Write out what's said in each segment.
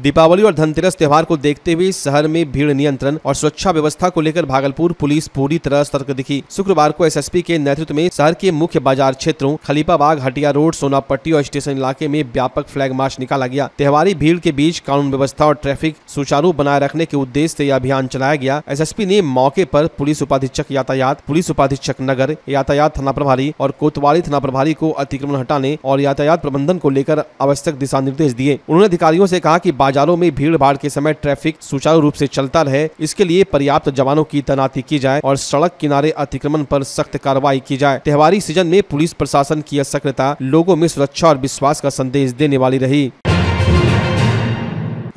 दीपावली और धनतेरस त्योहार को देखते हुए शहर में भीड़ नियंत्रण और सुरक्षा व्यवस्था को लेकर भागलपुर पुलिस पूरी तरह सतर्क दिखी। शुक्रवार को एसएसपी के नेतृत्व में शहर के मुख्य बाजार क्षेत्रों खलीफाबाग, हटिया रोड, सोनापट्टी और स्टेशन इलाके में व्यापक फ्लैग मार्च निकाला गया। त्योहारी भीड़ के बीच कानून व्यवस्था और ट्रैफिक सुचारू बनाए रखने के उद्देश्य से यह अभियान चलाया गया। एसएसपी ने मौके पर पुलिस उपाधीक्षक यातायात, पुलिस उपाधीक्षक नगर, यातायात थाना प्रभारी और कोतवाली थाना प्रभारी को अतिक्रमण हटाने और यातायात प्रबंधन को लेकर आवश्यक दिशा निर्देश दिए। उन्होंने अधिकारियों से कहा कि बाजारों में भीड़ भाड़ के समय ट्रैफिक सुचारू रूप से चलता रहे, इसके लिए पर्याप्त जवानों की तैनाती की जाए और सड़क किनारे अतिक्रमण पर सख्त कार्रवाई की जाए। त्योहारी सीजन में पुलिस प्रशासन की सक्रियता लोगों में सुरक्षा और विश्वास का संदेश देने वाली रही।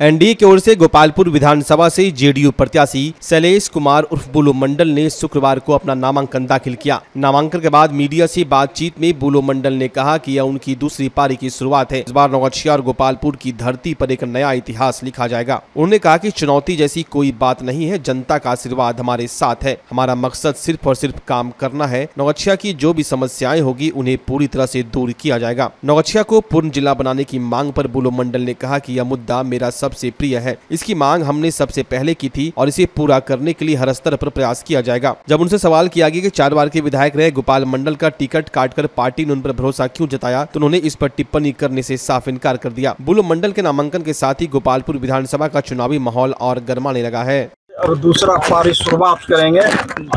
एनडीए की ओर से गोपालपुर विधानसभा से जेडीयू प्रत्याशी शैलेश कुमार उर्फ बुलो मंडल ने शुक्रवार को अपना नामांकन दाखिल किया। नामांकन के बाद मीडिया से बातचीत में बुलो मंडल ने कहा कि यह उनकी दूसरी पारी की शुरुआत है। इस बार नौगछिया और गोपालपुर की धरती पर एक नया इतिहास लिखा जाएगा। उन्होंने कहा कि चुनौती जैसी कोई बात नहीं है, जनता का आशीर्वाद हमारे साथ है। हमारा मकसद सिर्फ और सिर्फ काम करना है। नौगछिया की जो भी समस्याएं होगी उन्हें पूरी तरह से दूर किया जाएगा। नौगछिया को पूर्ण जिला बनाने की मांग पर बुलो मंडल ने कहा कि यह मुद्दा मेरा सबसे प्रिय है। इसकी मांग हमने सबसे पहले की थी और इसे पूरा करने के लिए हर स्तर पर प्रयास किया जाएगा। जब उनसे सवाल किया गया कि 4 बार के विधायक रहे गोपाल मंडल का टिकट काटकर पार्टी ने उन पर भरोसा क्यों जताया, तो उन्होंने इस पर टिप्पणी करने से साफ इनकार कर दिया। बुलो मंडल के नामांकन के साथ ही गोपालपुर विधानसभा का चुनावी माहौल और गर्माने लगा है। और दूसरा पारी शुरुआत करेंगे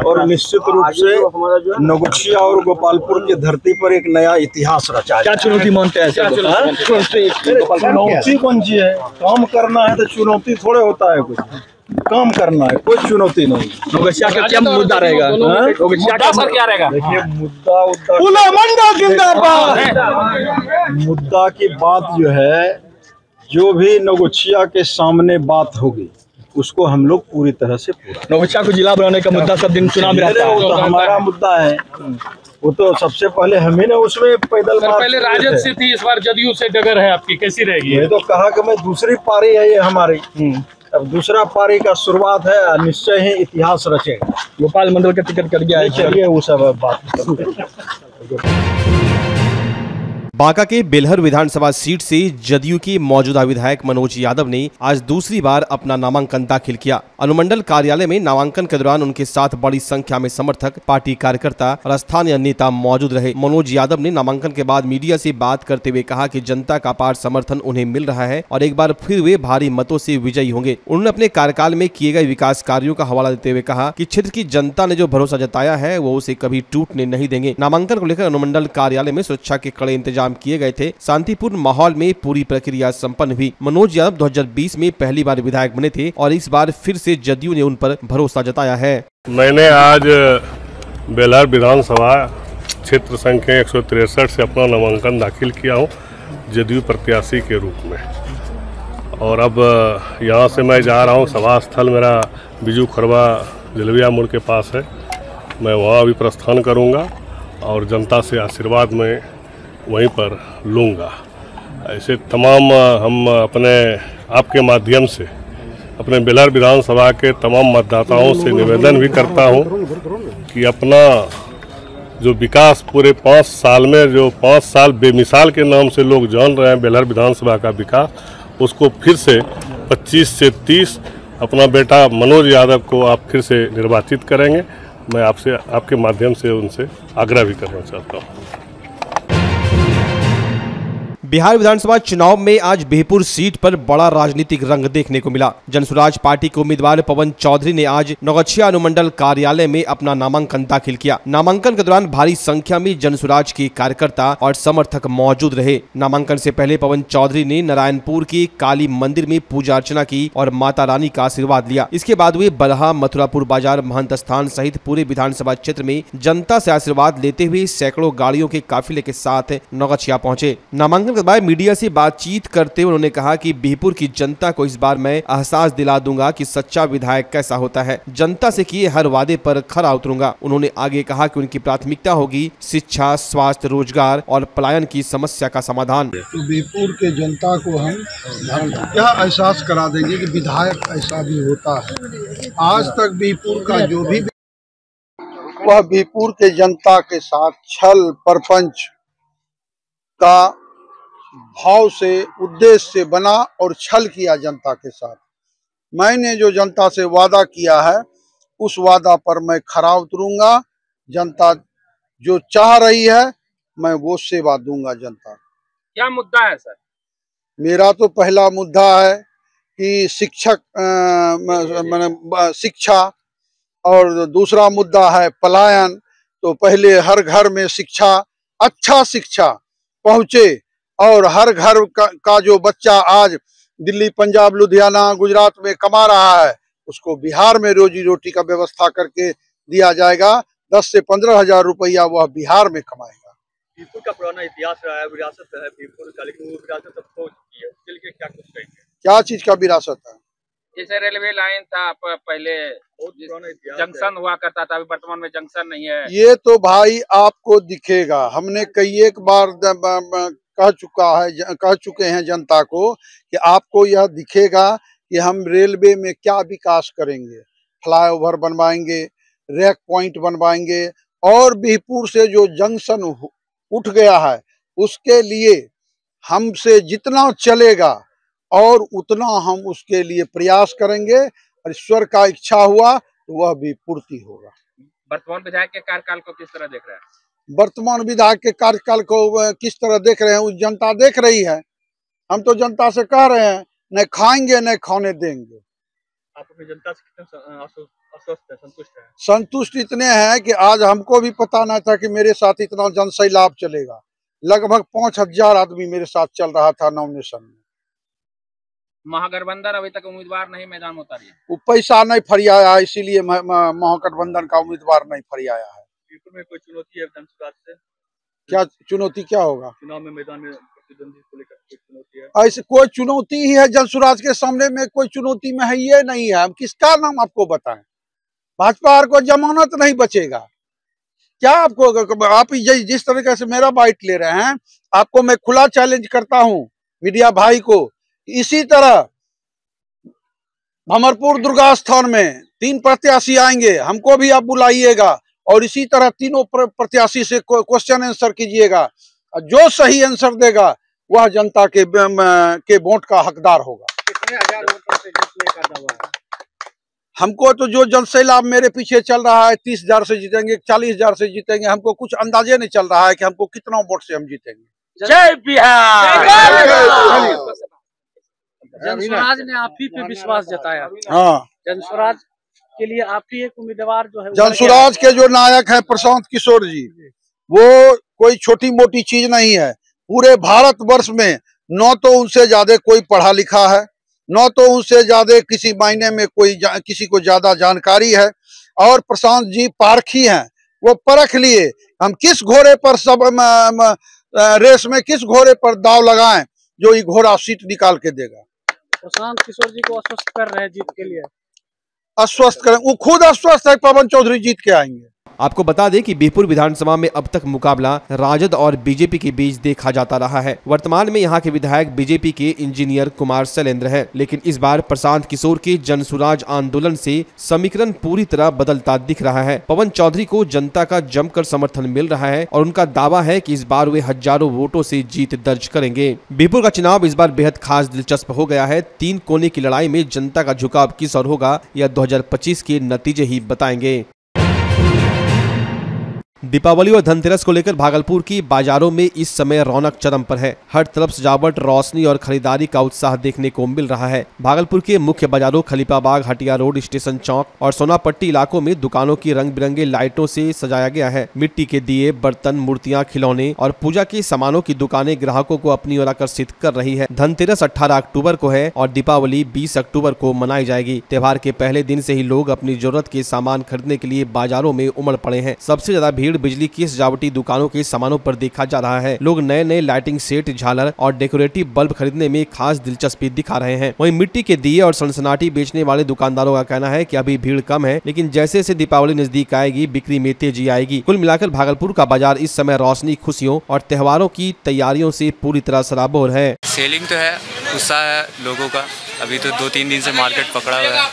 और निश्चित रूप से नौगछिया और गोपालपुर की धरती पर एक नया इतिहास रचा। क्या चुनौती मानते हैं? चुनौती कौन सी है? काम करना है तो चुनौती थोड़े होता है, कुछ काम करना है, कोई चुनौती नहीं। नौगछिया का क्या मुद्दा रहेगा? नौगछिया का सर क्या रहेगा? देखिए मुद्दा की बात जो है, जो भी नौगछिया के सामने बात होगी उसको हम लोग पूरी तरह से पूरा। नौगछिया को जिला बनाने का मुद्दा सब दिन चुनाव में रहता है, वो तो हमारा मुद्दा है। वो तो सबसे पहले हमें ना उसमें पैदल पहले राजद से थी, इस बार जदयू से डगर है आपकी, कैसी रहेगी? ये तो कहा कि मैं दूसरी पारी है ये हमारी। अब दूसरा पारी का शुरुआत है, निश्चय ही इतिहास रचेगा। गोपाल मंडल का टिकट कर गया है, चलिए वो सब बात। बांका के बेलहर विधानसभा सीट से जदयू के मौजूदा विधायक मनोज यादव ने आज दूसरी बार अपना नामांकन दाखिल किया। अनुमंडल कार्यालय में नामांकन के दौरान उनके साथ बड़ी संख्या में समर्थक, पार्टी कार्यकर्ता और स्थानीय नेता मौजूद रहे। मनोज यादव ने नामांकन के बाद मीडिया से बात करते हुए कहा कि जनता का अपार समर्थन उन्हें मिल रहा है और एक बार फिर वे भारी मतों से विजयी होंगे। उन्होंने अपने कार्यकाल में किए गए विकास कार्यों का हवाला देते हुए कहा कि क्षेत्र की जनता ने जो भरोसा जताया है वो उसे कभी टूटने नहीं देंगे। नामांकन को लेकर अनुमंडल कार्यालय में सुरक्षा के कड़े इंतजाम किए गए थे। शांतिपूर्ण माहौल में पूरी प्रक्रिया संपन्न हुई। मनोज यादव 2020 में पहली बार विधायक बने थे और इस बार फिर से जदयू ने उन पर भरोसा जताया है। मैंने आज बेलहर विधानसभा क्षेत्र संख्या 163 से अपना नामांकन दाखिल किया हूं जदयू प्रत्याशी के रूप में। और अब यहां से मैं जा रहा हूं, सभा स्थल मेरा बिजू खरवा जलविया मोड़ के पास है। मैं वहां भी प्रस्थान करूंगा और जनता से आशीर्वाद में वहीं पर लूँगा। ऐसे तमाम हम अपने आपके माध्यम से अपने बेलहर विधानसभा के तमाम मतदाताओं से निवेदन भी करता हूं कि अपना जो विकास पूरे 5 साल में, जो 5 साल बेमिसाल के नाम से लोग जान रहे हैं बेलहर विधानसभा का विकास, उसको फिर से 25 से 30 अपना बेटा मनोज यादव को आप फिर से निर्वाचित करेंगे। मैं आपसे आपके माध्यम से उनसे आग्रह भी करना चाहता हूँ। बिहार विधानसभा चुनाव में आज बिहपुर सीट पर बड़ा राजनीतिक रंग देखने को मिला। जनसुराज पार्टी के उम्मीदवार पवन चौधरी ने आज नौगछिया अनुमंडल कार्यालय में अपना नामांकन दाखिल किया। नामांकन के दौरान भारी संख्या में जनसुराज के कार्यकर्ता और समर्थक मौजूद रहे। नामांकन से पहले पवन चौधरी ने नारायणपुर के काली मंदिर में पूजा अर्चना की और माता रानी का आशीर्वाद लिया। इसके बाद वे बरहा, मथुरापुर बाजार, महंत स्थान सहित पूरे विधानसभा क्षेत्र में जनता से आशीर्वाद लेते हुए सैकड़ों गाड़ियों के काफिले के साथ नौगछिया पहुंचे। नामांकन के बाद मीडिया से बातचीत करते हुए उन्होंने कहा कि बिहपुर की जनता को इस बार मैं एहसास दिला दूंगा कि सच्चा विधायक कैसा होता है। जनता से किए हर वादे पर खरा उतरूंगा। उन्होंने आगे कहा कि उनकी प्राथमिकता होगी शिक्षा, स्वास्थ्य, रोजगार और पलायन की समस्या का समाधान। तो बिहपुर के जनता को हम यह एहसास करा देंगे कि विधायक ऐसा भी होता है। आज तक बिहपुर का जो भी वह बिहपुर के जनता के साथ छल प्रपंच का भाव से, उद्देश्य से बना और छल किया जनता के साथ। मैंने जो जनता से वादा किया है उस वादा पर मैं खरा उतरूंगा। जनता जो चाह रही है मैं वो सेवा दूंगा जनता को। क्या मुद्दा है सर? मेरा तो पहला मुद्दा है कि शिक्षा, और दूसरा मुद्दा है पलायन। तो पहले हर घर में शिक्षा, अच्छा शिक्षा पहुंचे, और हर घर का जो बच्चा आज दिल्ली, पंजाब, लुधियाना, गुजरात में कमा रहा है उसको बिहार में रोजी रोटी का व्यवस्था करके दिया जाएगा। 10 से 15 हजार रुपया वह बिहार में कमाएगा। बीरपुर का पुराना इतिहास रहा है, विरासत है बीरपुर का, लेकिन वो विरासत अब खो चुकी है। उसके लिए क्या कुछ कहेंगे? क्या चीज का विरासत है? जैसे रेलवे लाइन था पहले, जंक्शन हुआ करता था, अभी वर्तमान में जंक्शन नहीं है। ये तो भाई आपको दिखेगा। हमने कई एक बार कह चुके हैं जनता को कि आपको यह दिखेगा कि हम रेलवे में क्या विकास करेंगे। फ्लाईओवर बनवाएंगे, रैक पॉइंट बनवाएंगे, और बीरपुर से जो जंक्शन उठ गया है उसके लिए हमसे जितना चलेगा और उतना हम उसके लिए प्रयास करेंगे, और ईश्वर का इच्छा हुआ तो वह भी पूर्ति होगा। वर्तमान विधायक के कार्यकाल को किस तरह देख रहे हैं? वर्तमान विधायक के कार्यकाल को किस तरह देख रहे हैं उस जनता देख रही है। हम तो जनता से कह रहे हैं न खाएंगे न खाने देंगे। आप अपनी जनता से कितना आश्वस्त है, संतुष्ट है? संतुष्ट इतने हैं कि आज हमको भी पता न था कि मेरे साथ इतना जनसैलाब चलेगा। लगभग 5000 आदमी मेरे साथ चल रहा था नॉमिनेशन में। महागठबंधन अभी तक उम्मीदवार नहीं मैदान में उतारी है। वो पैसा नहीं फरियाया, इसीलिए महागठबंधन का उम्मीदवार नहीं फरियाया है। बीरपुर में कोई चुनौती है जनसुराज से? क्या चुनौती क्या होगा? चुनाव में मैदान में प्रतिद्वंदी को लेकर कोई चुनौती है? ऐसे कोई चुनौती ही है जनसुराज के सामने में? कोई चुनौती में है ये नहीं है। हम किसका नाम आपको बताएं? भाजपा को जमानत नहीं बचेगा क्या? आपको आप जिस तरीके से मेरा बाइट ले रहे हैं, आपको मैं खुला चैलेंज करता हूं मीडिया भाई को, इसी तरह भमरपुर दुर्गा स्थान में 3 प्रत्याशी आएंगे, हमको भी आप बुलाइएगा और इसी तरह तीनों प्रत्याशी से क्वेश्चन आंसर कीजिएगा। जो सही आंसर देगा वह जनता के वोट का हकदार होगा। कितने हजार वोटों से जीतने का दावा है? हमको तो जो जनसैलाब मेरे पीछे चल रहा है 30,000 से जीतेंगे, 40,000 से जीतेंगे, हमको कुछ अंदाजे नहीं चल रहा है कि हमको कितना वोट से हम जीतेंगे। जय बिहार। जनसुराज ने आप ही पे विश्वास जताया। हाँ, जनसुराज के लिए आप ही एक उम्मीदवार जो है, जनसुराज के जो नायक है प्रशांत किशोर जी, वो कोई छोटी मोटी चीज नहीं है। पूरे भारतवर्ष में न तो उनसे ज्यादा कोई पढ़ा लिखा है, न तो उनसे ज्यादा किसी मायने में किसी को ज्यादा जानकारी है। और प्रशांत जी पारखी हैं, वो परख लिए हम किस घोड़े पर रेस में किस घोड़े पर दाव लगाएं जो ये घोड़ा सीट निकाल के देगा। प्रशांत किशोर जी को आश्वस्त कर रहे हैं जीत के लिए। आश्वस्त करें, वो खुद आश्वस्त है पवन चौधरी जीत के आएंगे। आपको बता दें कि बीरपुर विधानसभा में अब तक मुकाबला राजद और बीजेपी के बीच देखा जाता रहा है। वर्तमान में यहां के विधायक बीजेपी के इंजीनियर कुमार शैलेंद्र हैं, लेकिन इस बार प्रशांत किशोर के जनसुराज आंदोलन से समीकरण पूरी तरह बदलता दिख रहा है। पवन चौधरी को जनता का जमकर समर्थन मिल रहा है और उनका दावा है कि इस बार वे हजारों वोटों से जीत दर्ज करेंगे। बीरपुर का चुनाव इस बार बेहद खास दिलचस्प हो गया है। 3 कोने की लड़ाई में जनता का झुकाव किस ओर होगा यह 2025 के नतीजे ही बताएंगे। दीपावली और धनतेरस को लेकर भागलपुर की बाजारों में इस समय रौनक चरम पर है। हर तरफ सजावट, रोशनी और खरीदारी का उत्साह देखने को मिल रहा है। भागलपुर के मुख्य बाजारों खलीफाबाग, हटिया रोड, स्टेशन चौक और सोनापट्टी इलाकों में दुकानों की रंग बिरंगे लाइटों से सजाया गया है। मिट्टी के दिए, बर्तन, मूर्तियां, खिलौने और पूजा के सामानों की दुकानें ग्राहकों को अपनी ओर आकर्षित कर रही है। धनतेरस 18 अक्टूबर को है और दीपावली 20 अक्टूबर को मनाई जाएगी। त्योहार के पहले दिन से ही लोग अपनी जरूरत के सामान खरीदने के लिए बाजारों में उमड़ पड़े हैं। सबसे ज्यादा भीड़ बिजली की सजावटी दुकानों के सामानों पर देखा जा रहा है। लोग नए नए लाइटिंग सेट, झालर और डेकोरेटिव बल्ब खरीदने में खास दिलचस्पी दिखा रहे हैं। वहीं मिट्टी के दिए और सनसनाटी बेचने वाले दुकानदारों का कहना है कि अभी भीड़ कम है, लेकिन जैसे जैसे दीपावली नजदीक आएगी बिक्री में तेजी आएगी। कुल मिलाकर भागलपुर का बाजार इस समय रोशनी, खुशियों और त्योहारों की तैयारियों से पूरी तरह सराबोर है। सेलिंग तो है, उत्साह है लोगों का। अभी तो 2-3 दिन से मार्केट पकड़ा हुआ है।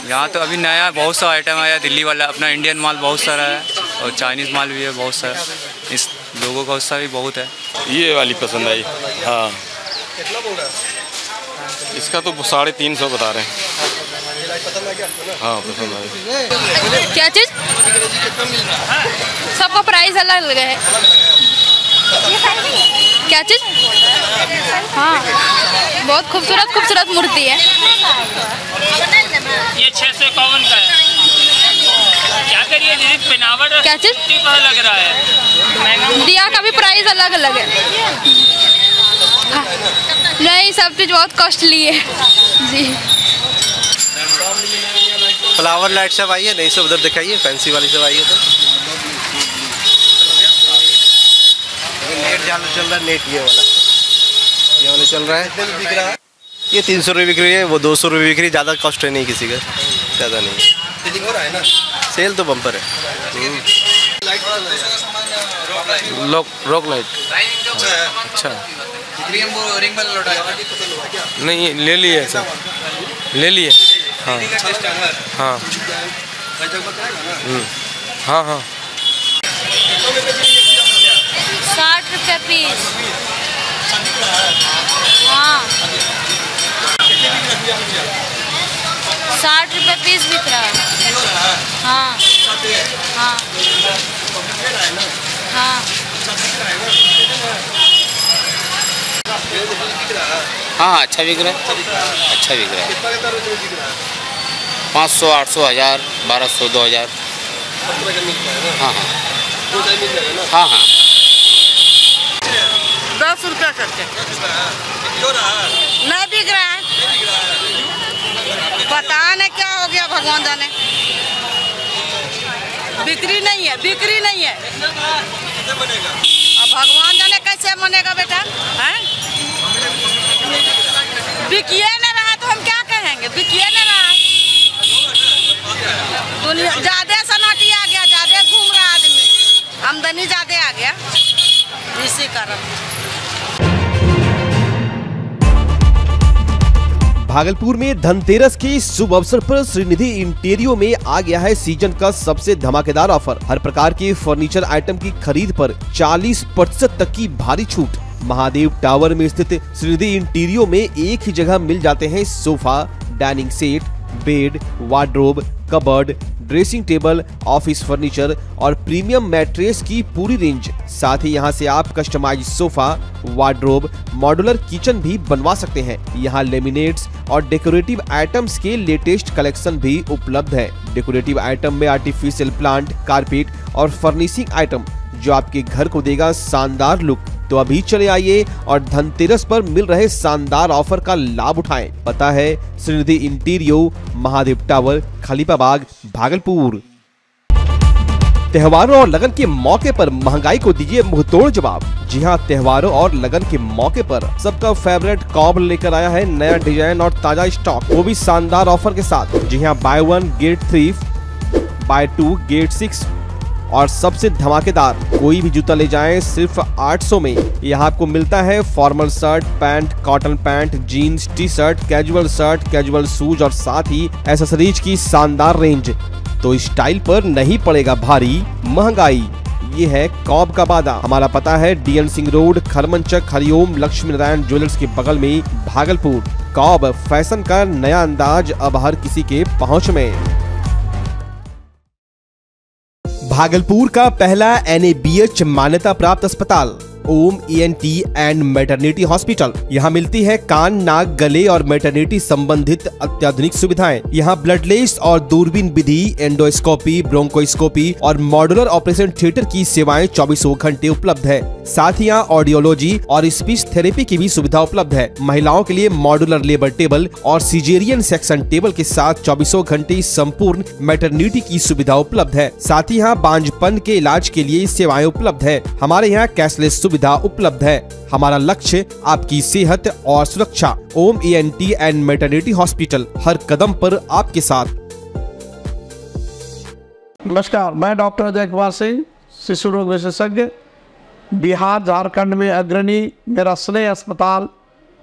यहाँ तो अभी नया बहुत सा आइटम आया, दिल्ली वाला, अपना इंडियन माल बहुत सारा है और चाइनीज़ माल भी है बहुत सारा। इस लोगों का उत्साह भी बहुत है। ये वाली पसंद आई। हाँ, कितना बोल रहा है? इसका तो 350 बता रहे हैं। पसंद आ गया आपको ना? हाँ, पसंद आई। क्या चीज़? सबका प्राइस अलग अलग है। क्या चीज़? हाँ, बहुत खूबसूरत खूबसूरत मूर्ति है। ये 651 का है। क्या करिए दीदी, पहनावट क्या चीज़? लग रहा है। दिया का भी प्राइस अलग अलग है। हाँ। नहीं, सब चीज़ बहुत कॉस्टली है जी। फ्लावर लाइट सब आई है, नहीं सब उधर दिखाइए, फैंसी वाली सब आई है। तो नेट जाल चल रहा है, नेट ये वाला चल रहा है। बिक रहा है ये 300 रुपये बिक रही है, वो 200 रुपये बिक रही है। ज़्यादा कॉस्ट है नहीं किसी का, ज़्यादा नहीं। सेलिंग हो रहा है ना? सेल तो बम्पर है। रॉक लाइट अच्छा नहीं, ले लिए सर, ले लिए। हाँ हाँ हाँ हाँ। 60 रुपये पीस। हाँ, 60 रुपये पीस बिक रहा है। हाँ हाँ हाँ हाँ, अच्छा बिक रहा है, अच्छा बिक रहा है। 500, 800, 1000, 1200, 2000। हाँ हाँ हाँ हाँ। 10 रुपया करके नहीं बिक रहा है। पता नहीं क्या हो गया, भगवान जाने। बिक्री नहीं है, बिक्री नहीं है। अब भगवान जाने कैसे बनेगा बेटा, हैं? बिकिए नहीं रहा तो हम क्या कहेंगे, बिकिए नहीं रहा। दुनिया ज्यादा सन्नाटी आ गया, ज्यादा घूम रहा आदमी, आमदनी ज्यादा आ गया, इसी कारण। भागलपुर में धनतेरस के शुभ अवसर पर श्रीनिधि इंटीरियो में आ गया है सीजन का सबसे धमाकेदार ऑफर। हर प्रकार के फर्नीचर आइटम की खरीद पर 40% तक की भारी छूट। महादेव टावर में स्थित श्रीनिधि इंटीरियो में एक ही जगह मिल जाते हैं sofa, dining set, bed, wardrobe, cupboard, dressing table, office furniture और प्रीमियम मैट्रेस की पूरी रेंज। साथ ही यहां से आप customise sofa, wardrobe, modular kitchen भी बनवा सकते हैं। यहां लेमिनेट्स और डेकोरेटिव आइटम्स के लेटेस्ट कलेक्शन भी उपलब्ध है। डेकोरेटिव आइटम में आर्टिफिशियल प्लांट, कारपेट और फर्निशिंग आइटम जो आपके घर को देगा शानदार लुक। तो अभी चले आइए और धनतेरस पर मिल रहे शानदार ऑफर का लाभ उठाएं। पता है श्रीनिधि इंटीरियो, महादेव टावर, खलीफाबाग, भागलपुर। त्योहारों और लगन के मौके पर महंगाई को दीजिए मुंहतोड़ जवाब। जी हां, त्योहारों और लगन के मौके पर सबका फेवरेट कॉब लेकर आया है नया डिजाइन और ताजा स्टॉक, वो भी शानदार ऑफर के साथ। जी हां, बाय 1 गेट 3, बाय 2 गेट 6 और सबसे धमाकेदार, कोई भी जूता ले जाएं सिर्फ 800 में। यहाँ आपको मिलता है formal shirt, pant, cotton pant, jeans, T shirt, casual shoes और साथ ही एक्सेसरीज की शानदार रेंज। तो स्टाइल पर नहीं पड़ेगा भारी महंगाई। ये है कॉब का वादा। हमारा पता है DN Singh road, Kharmanchak, Hariom Lakshmi Narayan jewellers के बगल में, भागलपुर। कॉब फैशन का नया अंदाज अब हर किसी के पहुँच में। भागलपुर का पहला NABH मान्यता प्राप्त अस्पताल ओम ENT एंड मैटरनिटी हॉस्पिटल। यहाँ मिलती है कान, नाक, गले और मैटरनिटी संबंधित अत्याधुनिक सुविधाएं। यहाँ ब्लडलेस और दूरबीन विधि, एंडोस्कोपी, ब्रोंकोस्कोपी और मॉड्यूलर ऑपरेशन थिएटर की सेवाएं 24 घंटे उपलब्ध है। साथ ही यहाँ ऑडियोलॉजी और स्पीच थेरेपी की भी सुविधा उपलब्ध है। महिलाओं के लिए मॉड्यूलर लेबर टेबल और सिजेरियन सेक्शन टेबल के साथ 24 घंटे संपूर्ण मैटरनिटी की सुविधा उपलब्ध है। साथ ही यहाँ बांझपन के इलाज के लिए सेवाएं उपलब्ध है। हमारे यहाँ कैशलेस सुविधा उपलब्ध है। हमारा लक्ष्य आपकी सेहत और सुरक्षा। ओम ENT एंड मैटरनिटी हॉस्पिटल, हर कदम पर आपके साथ। नमस्कार, मैं डॉक्टर अजय कुमार सिंह, शिशु रोग विशेषज्ञ, बिहार झारखंड में अग्रणी मेरा स्नेह अस्पताल,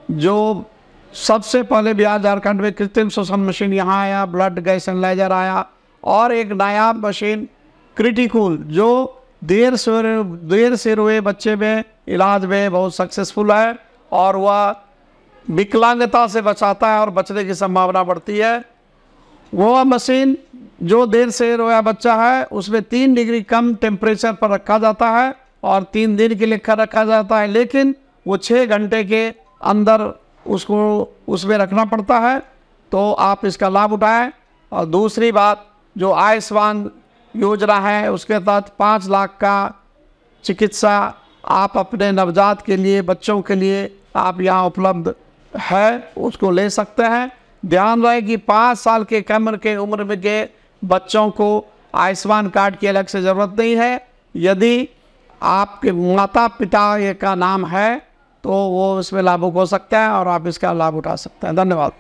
जो सबसे पहले बिहार झारखंड में कृत्रिम श्वसन मशीन यहाँ आया, ब्लड गैस एनालाइजर आया और एक नायाब मशीन क्रिटिकूल जो देर से हुए बच्चे में इलाज में बहुत सक्सेसफुल है और वह विकलांगता से बचाता है और बचने की संभावना बढ़ती है। वो मशीन जो देर से रोया बच्चा है उसमें 3 डिग्री कम टेम्परेचर पर रखा जाता है और 3 दिन के लिए रखा जाता है, लेकिन वो 6 घंटे के अंदर उसको उसमें रखना पड़ता है। तो आप इसका लाभ उठाएं। और दूसरी बात, जो आयुष्मान योजना है उसके तहत 5 लाख का चिकित्सा आप अपने नवजात के लिए, बच्चों के लिए आप यहाँ उपलब्ध है, उसको ले सकते हैं। ध्यान रहे कि 5 साल के कम के उम्र में के बच्चों को आयुष्मान कार्ड की अलग से ज़रूरत नहीं है। यदि आपके माता पिता का नाम है तो वो इसमें लाभुक हो सकता है और आप इसका लाभ उठा सकते हैं। धन्यवाद।